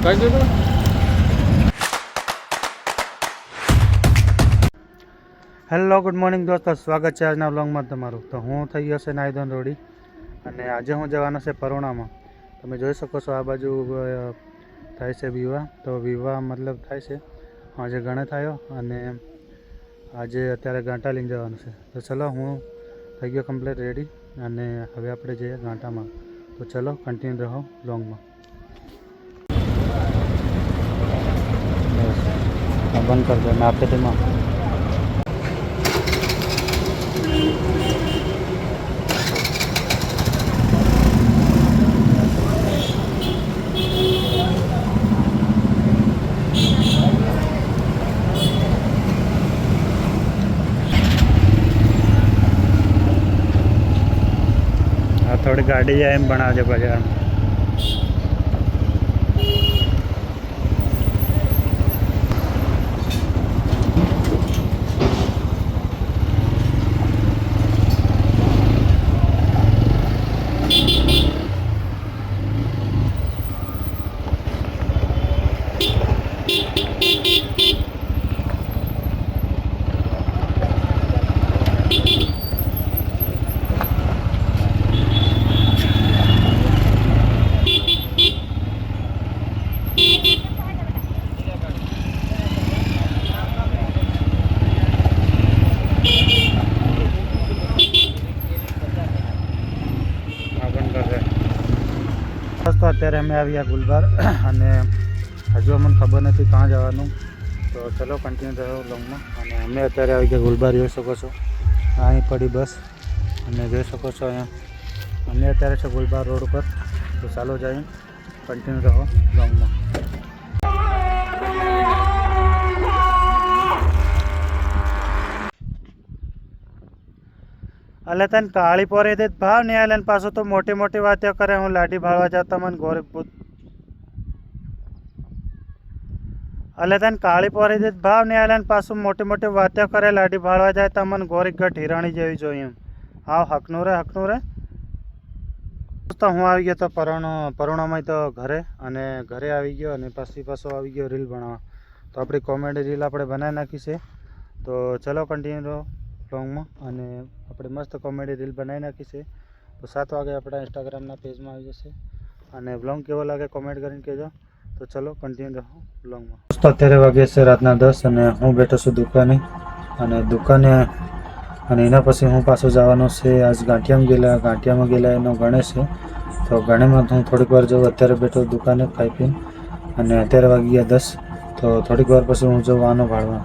Hello good morning દોસ્તો, સ્વાગત છે આજના વ્લોગમાં તમારું. તો હું થઈ ગયો છે નાઈધોન રોડી અને આજે હું જવાનો છે પરોણામાં. તમે જોઈ શકો છો આ બાજુ થાય છે વિવાહ. તો વિવાહ મતલબ થાય છે આજે ગણે થયો અને આજે અત્યારે ગાંઠા લઈને જવાનું છે. તો ચલો હું થઈ ગયો કમ્પ્લીટ રેડી અને હવે આપણે જઈએ ગાંઠામાં. તો ચલો કન્ટિન્યુ રહો વ્લોગમાં. બંધ કરી દો અને આપણે તેમાં थोड़ी गाड़ी है एम बना दे बाजार તો અત્યારે અમે આવ્યા ગુલબાર અને હજુ અમને ખબર નથી ક્યાં જવાનું. તો ચલો કન્ટિન્યુ રહ્યો લોંગમાં. અને અમે અત્યારે આવી ગયા ગુલબાર. જોઈ શકો છો અહીં પડી બસ અને જોઈ શકો છો અહીંયા અમે અત્યારે છે ગુલબાર રોડ ઉપર. તો ચાલો જઈએ કન્ટિન્યુ રહો લોંગમાં. અલે તને કાળી પોરે દે ભાવ નહીં આલે પાછો તો મોટી મોટી વાતો કરે. હું લાઠી ભાળવા જતા મને ગોરખ ભૂત. અલે તને કાળી પોરે દે ભાવ નહીં આલે પાછું મોટી મોટી વાતો કરે. લાઠી ભાળવા જાય તો મને ગોરખ ગઢ હિરાણી જેવી જોઈએ. આવ હકનું રે. તો હું આવી ગયો તો પરોણામાં તો ઘરે અને ઘરે આવી ગયો અને પાછો આવી ગયો રીલ બનાવવા. તો આપણી કોમેડી રીલ આપણે બનાવી નાખી છે. તો ચલો કન્ટિન્યુ વ્લોગમાં અને આપણે મસ્ત કોમેડી રીલ બનાવી નાખી છે. તો 7 વાગે આપણા ઇન્સ્ટાગ્રામના પેજમાં આવી જશે અને વ્લોગ કેવો લાગે કોમેન્ટ કરીને કહેજો. તો ચલો કન્ટિન્યુ રહો વ્લોગમાં. દોસ્તો અત્યારે વાગે છે રાતના 10 અને હું બેઠો છું દુકાને અને એના પછી હું પાછો જવાનો છે આજ ગાંઠિયામાં ગયેલા એનો ગણેશ છે. તો ગણેમાં હું થોડીક વાર જાઉં. અત્યારે બેઠો દુકાને ખાઈ પીને અને અત્યારે વાગી ગયા 10. તો થોડીક વાર પછી હું જાઉં વાનો ભાળવા.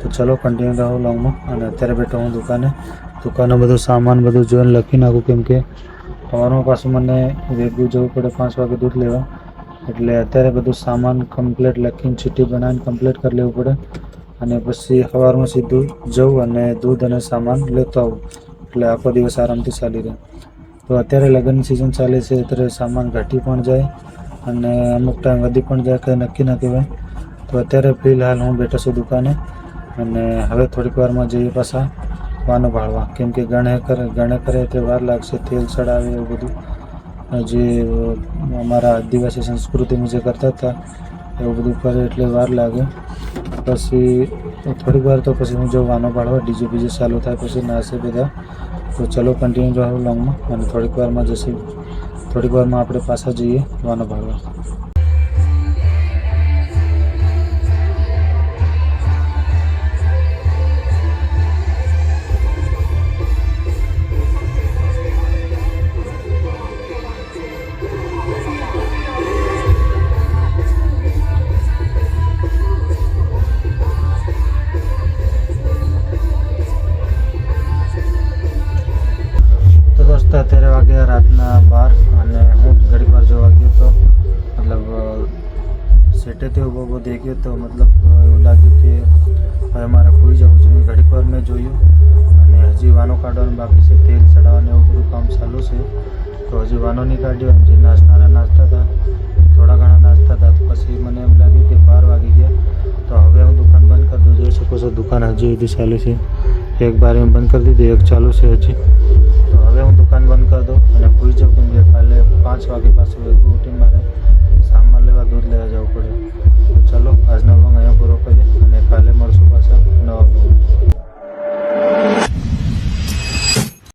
તો ચલો કન્ટિન્યુ રહો વ્લોગમાં. અને અત્યારે બેઠો હું દુકાને બધું સામાન બધું જોઈને લખી નાખું કેમ કે સવારમાં પાછું મને વેગું જવું પડે 5 વાગે દૂધ લેવા. એટલે અત્યારે બધું સામાન કમ્પ્લીટ લખીને ચીઠી બનાવીને કમ્પ્લીટ કરી લેવું પડે અને પછી સવારમાં સીધું જવું અને દૂધ અને સામાન લેતો આવું. એટલે આખો દિવસ આરામથી ચાલી રહે. તો અત્યારે લગ્નની સિઝન ચાલે છે અત્યારે સામાન ઘટી પણ જાય અને અમુક ટાઈમ વધી પણ જાય કંઈ નક્કી ન કહેવાય. તો અત્યારે ફિલહાલ હું બેઠો છું દુકાને અને હવે થોડીક વારમાં જઈએ પાછા વાનો ભાળવા કેમ કે ગણે કરે એટલે વાર લાગશે. તેલ ચડાવે એવું બધું જે અમારા આદિવાસી સંસ્કૃતિમાં જે કરતા હતા એવું બધું કરે એટલે વાર લાગે. પછી થોડીક વાર તો પછી હું વાનો ભાળવા ડીજે બીજે ચાલુ થાય પછી નાશે બધા. તો ચલો કન્ટિન્યુ રહો લોંગમાં અને થોડીક વારમાં આપણે પાછા જઈએ વાનો ભાળવા. અત્યારે વાગ્યા રાતના 12 અને હું ઘડીક વાર જોવા ગયો તો મતલબ સેટેથી ઊભો દેખ્યો તો મતલબ એવું લાગ્યું કે હવે મારે ખોઈ જવું જોઈએ. ઘડીક વાર મેં જોયું અને હજી વાનો કાઢવાનું બાકી છે. તેલ ચડાવવાનું એવું બધું કામ ચાલુ છે. તો હજી વાનો નહીં કાઢ્યો. જે નાસ્તા હતા થોડા ઘણા નાસ્તા હતા. તો પછી મને એમ લાગ્યું કે 12 વાગી ગયા. તો હવે હું દુકાન બંધ કરી દઉં. જોઈ શકો છો દુકાન હજી સુધી ચાલુ છે. એક બાર એમ બંધ કરી દીધી, એક ચાલુ છે હજી. તો હવે હું દુકાન બંધ કરી દઉં અને ખોઈ જાઉં કેમ કે કાલે 5 વાગે પાછું